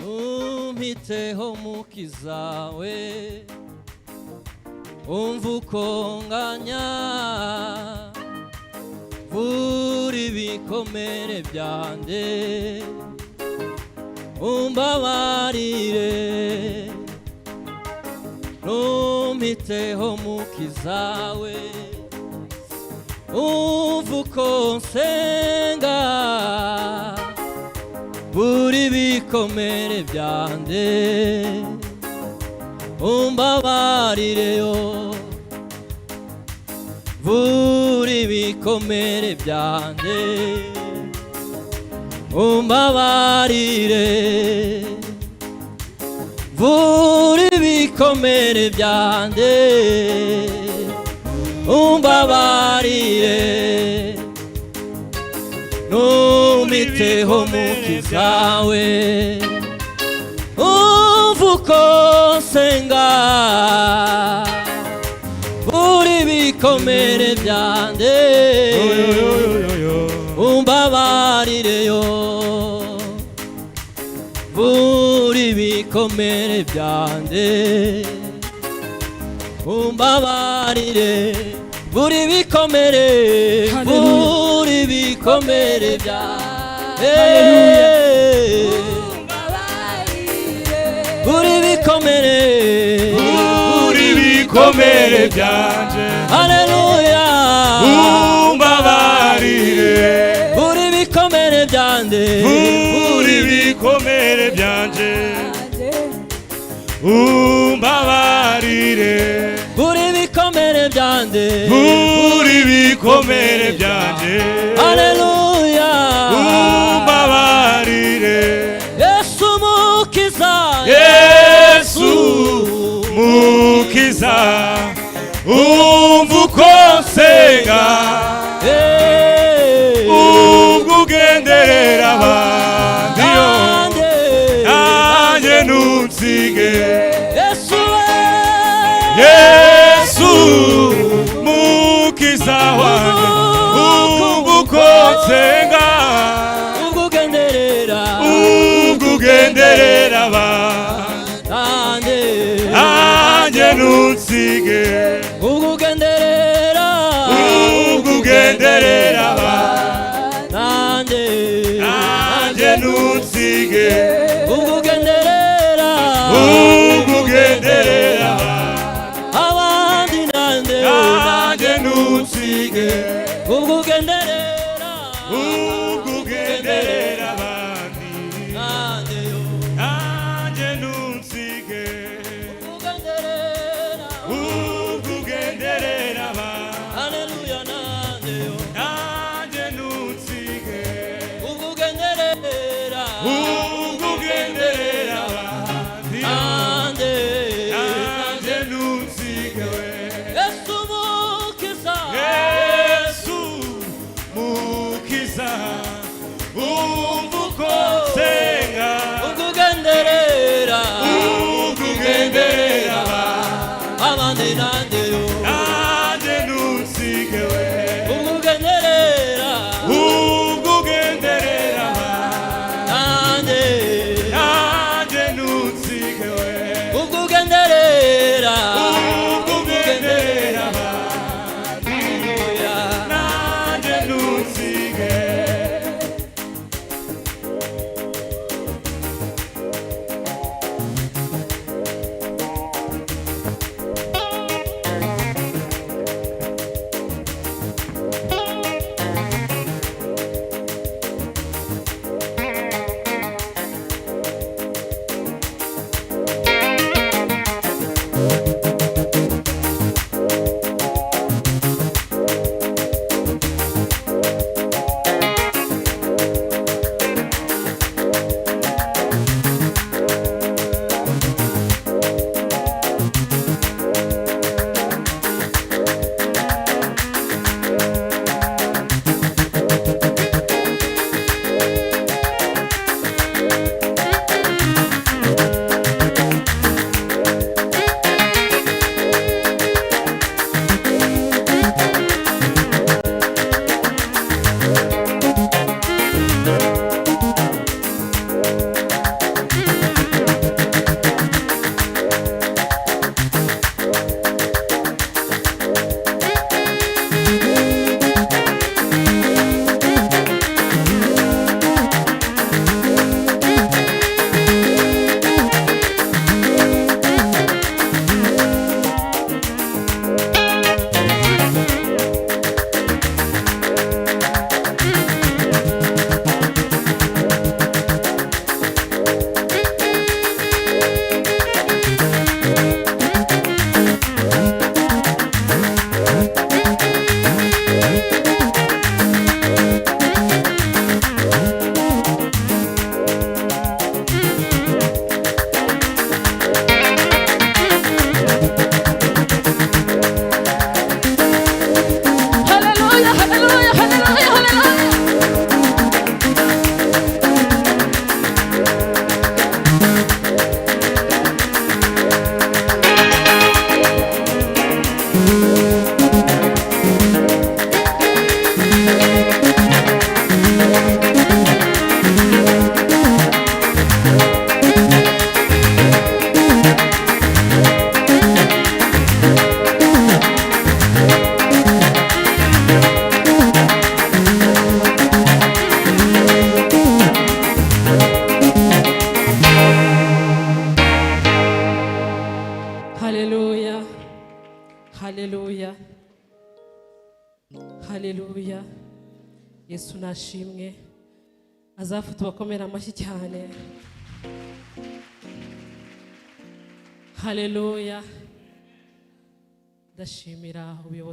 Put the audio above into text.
umpiteho mukiza we umva uko nganya vura ibikomere byanjye umbabarire umpiteho mukiza we umva uko nsenga vura ibikomere byanjye umbabarire yo vura ibikomere byanjye umbabarire vura ibikomere byanjye umbabarire numpiteho mukiza we umva uko nsenga vura ibikomere byanjye umbabarire yo vura ibikomere byanjye umbabarire vura ibikomere vura ibikomere byanjye vura ibikomere byanje haleluya umbabarire vura ibikomere byanjye vura ibikomere byanje umbabarire vura ibikomere byanjye vura ibikomere byanje haleluya umbabarire Yesu mukiza Yesu mukiza umva uko nsenga ubwo ugenderera abandi nanjye ntunsige Yesu mukiza wanjye umva uko nsenga ubwo ugenderera abandi nanjye ntunsige ubwo ugenderera nanjye ntunsige ubwo ugenderera abandi nanjye ntunsige ubwo ugenderera abandi nanjye ntunsige ugenderera abandi haleluya nanjye ntunsige ugenderera abandi nanjye ntunsige Yesu mukiza Yesu mukiza umva uko nsenga ugenderera abandi nanjye ntunsige ugenderera nanjye ntunsige ugenderera nanjye ntunsige haleluya. Yesu nashimwe, azafata abakomera amashyi cyane. Haleluya. Ndashimira ubuyobozi